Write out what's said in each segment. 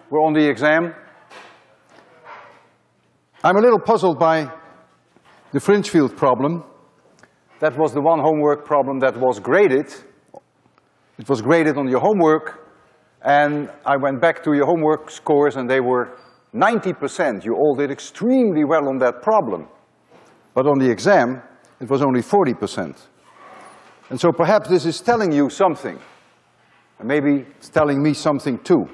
We're on the exam. I'm a little puzzled by the fringe field problem. That was the one homework problem that was graded. It was graded on your homework, and I went back to your homework scores and they were 90%. You all did extremely well on that problem. But on the exam, it was only 40%. And so perhaps this is telling you something. And maybe it's telling me something too.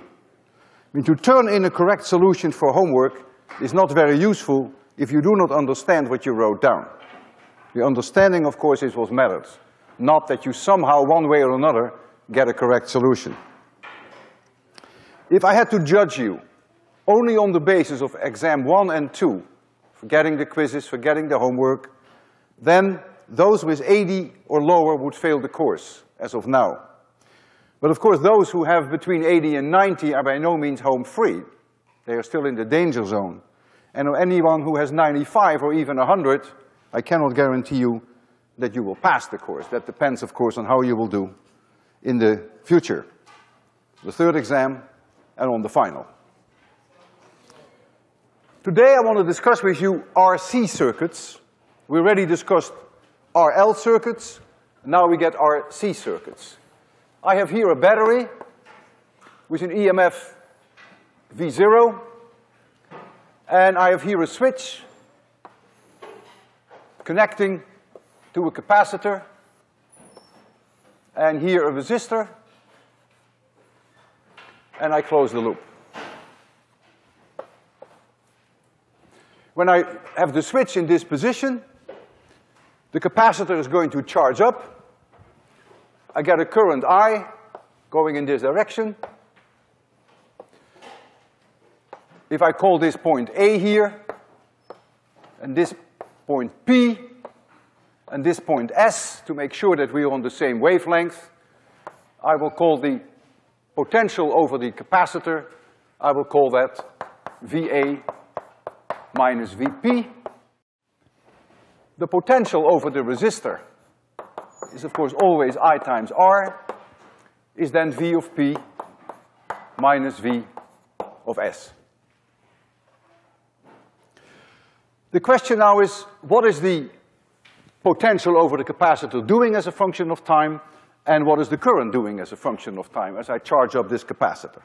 I mean, to turn in a correct solution for homework is not very useful if you do not understand what you wrote down. The understanding, of course, is what matters, not that you somehow, one way or another, get a correct solution. If I had to judge you only on the basis of exam 1 and 2, forgetting the quizzes, forgetting the homework, then those with 80 or lower would fail the course, as of now. But of course, those who have between 80 and 90 are by no means home free. They are still in the danger zone. And anyone who has 95 or even 100, I cannot guarantee you that you will pass the course. That depends, of course, on how you will do in the future. The third exam and on the final. Today I want to discuss with you RC circuits. We already discussed RL circuits. Now we get RC circuits. I have here a battery with an EMF V0, and I have here a switch connecting to a capacitor, and here a resistor, and I close the loop. When I have the switch in this position, the capacitor is going to charge up. I get a current I going in this direction. If I call this point A here, and this point P, and this point S, to make sure that we are on the same wavelength, I will call the potential over the capacitor, I will call that VA minus VP. The potential over the resistor is of course always I times R, is then V of P minus V of S. The question now is, what is the potential over the capacitor doing as a function of time, and what is the current doing as a function of time as I charge up this capacitor?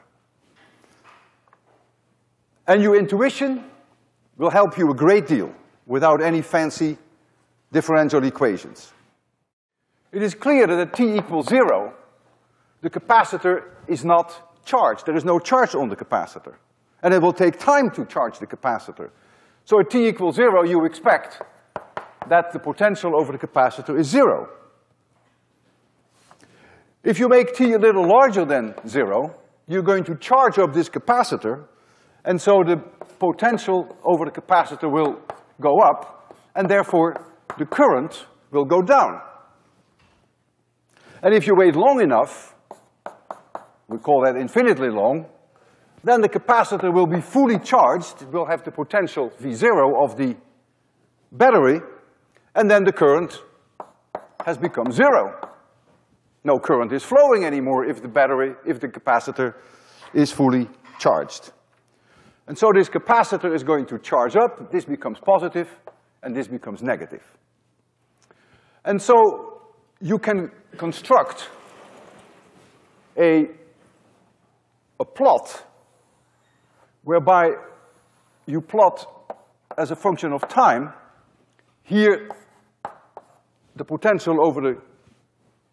And your intuition will help you a great deal without any fancy differential equations. It is clear that at t equals 0, the capacitor is not charged. There is no charge on the capacitor. And it will take time to charge the capacitor. So at t equals 0, you expect that the potential over the capacitor is 0. If you make t a little larger than 0, you're going to charge up this capacitor, and so the potential over the capacitor will go up, and therefore the current will go down. And if you wait long enough, we call that infinitely long, then the capacitor will be fully charged. It will have the potential V0 of the battery, and then the current has become 0. No current is flowing anymore if the capacitor is fully charged. And so this capacitor is going to charge up, this becomes positive, and this becomes negative. And so you can construct a plot whereby you plot as a function of time, here the potential over the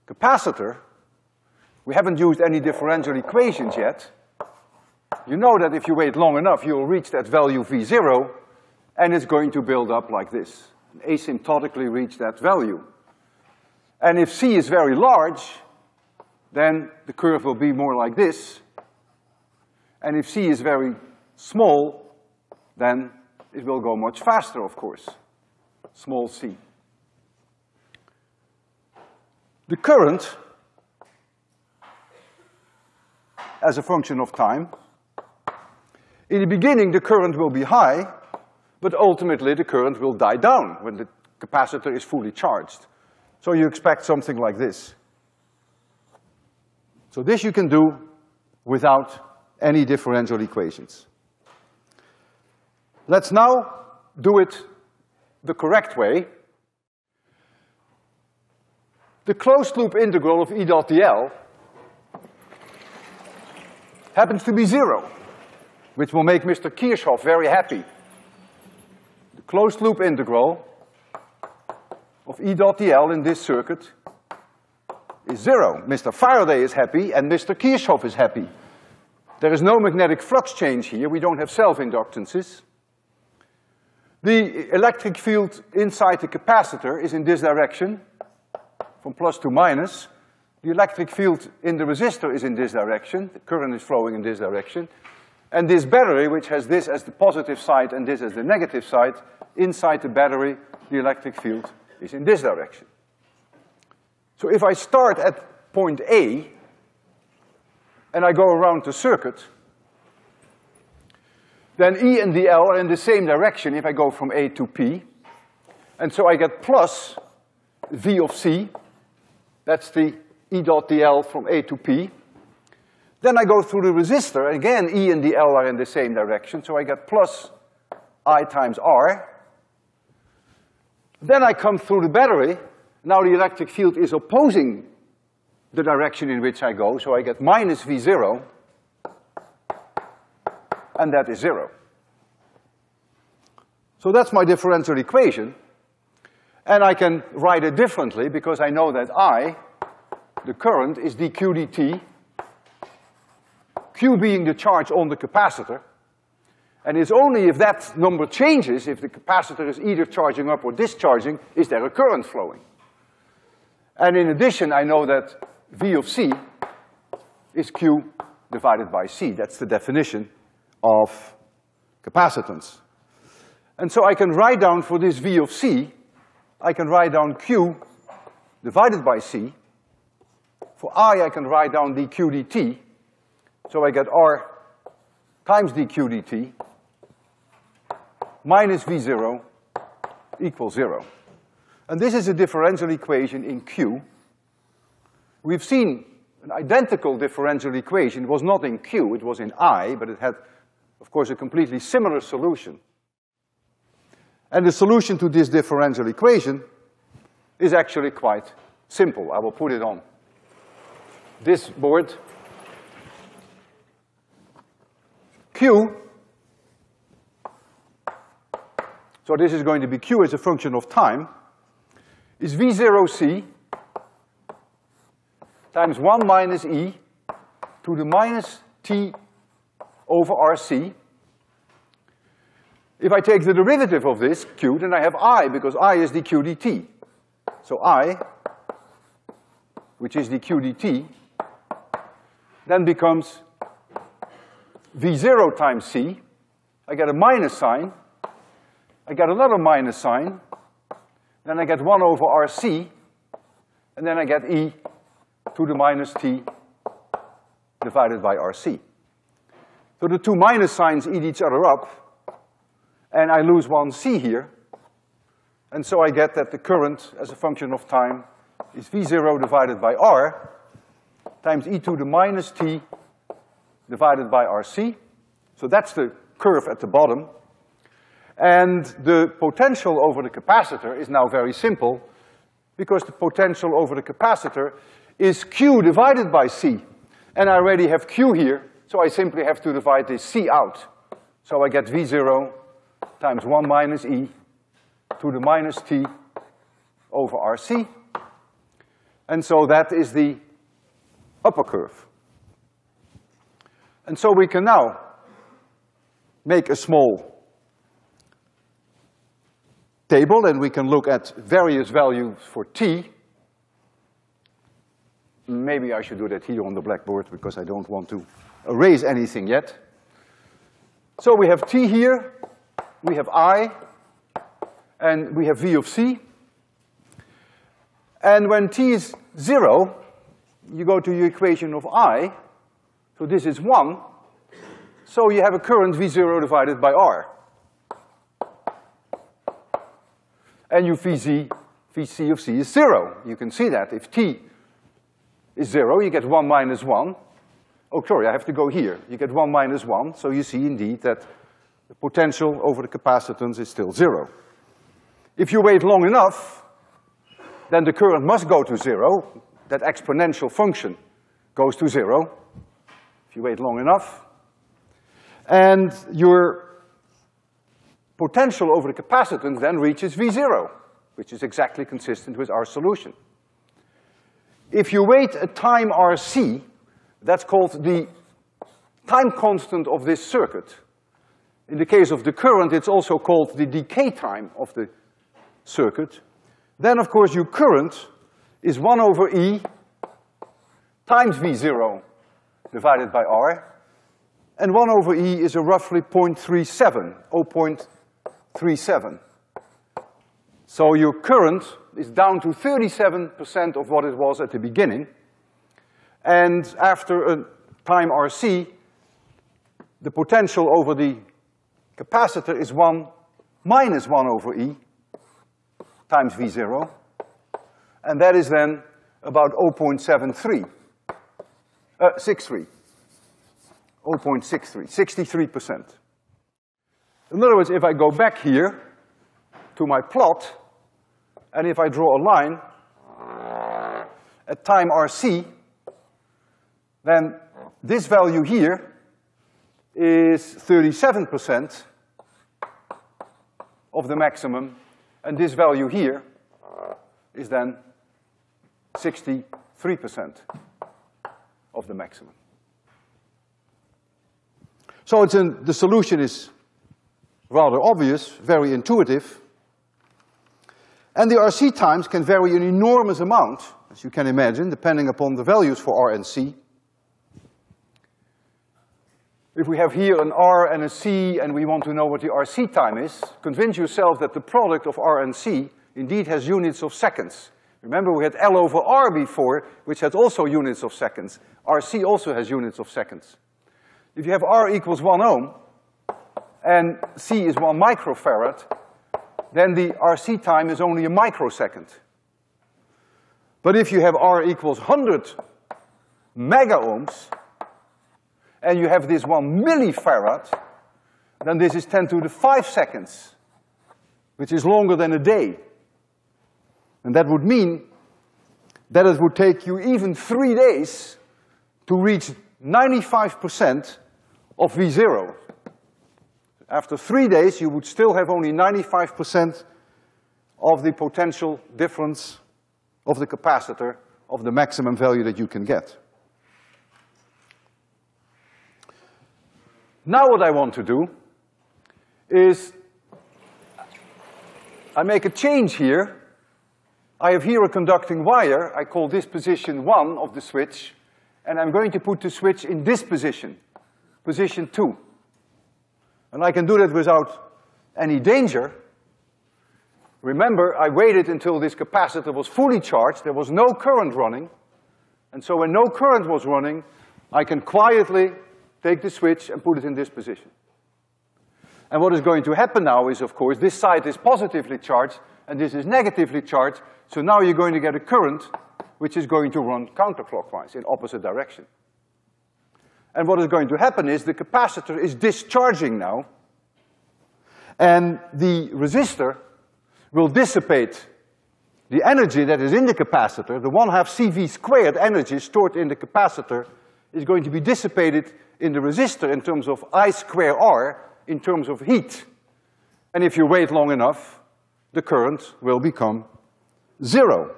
capacitor. We haven't used any differential equations yet. You know that if you wait long enough, you'll reach that value V0, and it's going to build up like this, asymptotically reach that value. And if C is very large, then the curve will be more like this. And if C is very small, then it will go much faster, of course, small c. The current, as a function of time, in the beginning the current will be high, but ultimately the current will die down when the capacitor is fully charged. So you expect something like this. So this you can do without any differential equations. Let's now do it the correct way. The closed loop integral of E dot dl happens to be 0, which will make Mr. Kirchhoff very happy. The closed loop integral of E dot dl in this circuit is 0. Mr. Faraday is happy and Mr. Kirchhoff is happy. There is no magnetic flux change here, we don't have self-inductances. The electric field inside the capacitor is in this direction, from plus to minus. The electric field in the resistor is in this direction, the current is flowing in this direction. And this battery, which has this as the positive side and this as the negative side, inside the battery, the electric field is in this direction. So if I start at point A, and I go around the circuit, then E and dl are in the same direction if I go from A to P. And so I get plus V of C, that's the E dot dl from A to P. Then I go through the resistor, and again E and dl are in the same direction, so I get plus I times R. Then I come through the battery, now the electric field is opposing the direction in which I go, so I get minus V0, and that is 0. So that's my differential equation, and I can write it differently because I know that I, the current, is dq dt, Q being the charge on the capacitor, and it's only if that number changes, if the capacitor is either charging up or discharging, is there a current flowing. And in addition, I know that V of C is Q divided by C. That's the definition of capacitance. And so I can write down for this V of C, I can write down Q divided by C. For I can write down dq dt. So I get R times dq dt minus V0 equals 0. And this is a differential equation in Q. We've seen an identical differential equation. It was not in Q, it was in I, but it had, of course, a completely similar solution. And the solution to this differential equation is actually quite simple. I will put it on this board. Q, so this is going to be Q as a function of time, is V0C times 1 minus E to the minus T over RC. If I take the derivative of this Q, then I have I, because I is dq dt. So I, which is dq dt, then becomes V0 times C. I get a minus sign. I get another minus sign. Then I get 1 over RC. And then I get E to the minus T divided by RC. So the two minus signs eat each other up. And I lose one C here. And so I get that the current as a function of time is V0 divided by R times E to the minus T divided by RC. So that's the curve at the bottom. And the potential over the capacitor is now very simple, because the potential over the capacitor is Q divided by C. And I already have Q here, so I simply have to divide this C out. So I get V0 times 1 minus E to the minus T over RC. And so that is the upper curve. And so we can now make a small table, and we can look at various values for T. Maybe I should do that here on the blackboard, because I don't want to erase anything yet. So we have T here, we have I, and we have V of C. And when T is 0, you go to your equation of I, so this is 1, so you have a current V0 divided by R. And your VC of C is 0. You can see that. If T is 0, you get 1 minus 1. oh, sorry, I have to go here. You get 1 minus 1, so you see indeed that the potential over the capacitance is still 0. If you wait long enough, then the current must go to 0. That exponential function goes to 0, if you wait long enough. And your potential over the capacitance then reaches V0, which is exactly consistent with our solution. If you wait a time RC, that's called the time constant of this circuit. In the case of the current, it's also called the decay time of the circuit. Then, of course, your current is 1 over E times V0 divided by R. And 1 over E is a roughly 0.37, 0.37. So your current is down to 37% of what it was at the beginning. And after a time RC, the potential over the capacitor is 1 minus 1 over E times V0. And that is then about 0.63. 63. 0.63, 63%. In other words, if I go back here to my plot, and if I draw a line at time RC, then this value here is 37% of the maximum, and this value here is then 63% of the maximum. So the solution is rather obvious, very intuitive. And the RC times can vary an enormous amount, as you can imagine, depending upon the values for R and C. If we have here an R and a C and we want to know what the RC time is, convince yourself that the product of R and C indeed has units of seconds. Remember, we had L over R before, which had also units of seconds. RC also has units of seconds. If you have R equals 1 ohm, and C is 1 microfarad, then the RC time is only a microsecond. But if you have R equals 100 mega ohms, and you have this 1 millifarad, then this is 10 to the 5 seconds, which is longer than a day. And that would mean that it would take you even 3 days to reach 95% of V0. After 3 days, you would still have only 95% of the potential difference of the capacitor of the maximum value that you can get. Now what I want to do is I make a change here. I have here a conducting wire. I call this position 1 of the switch, and I'm going to put the switch in this position, position 2. And I can do that without any danger. Remember, I waited until this capacitor was fully charged. There was no current running. And so when no current was running, I can quietly take the switch and put it in this position. And what is going to happen now is, of course, this side is positively charged and this is negatively charged. So now you're going to get a current which is going to run counterclockwise in opposite direction. And what is going to happen is the capacitor is discharging now, and the resistor will dissipate the energy that is in the capacitor. The 1/2 CV squared energy stored in the capacitor is going to be dissipated in the resistor in terms of I square R, in terms of heat. And if you wait long enough, the current will become 0.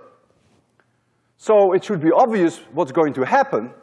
So it should be obvious what's going to happen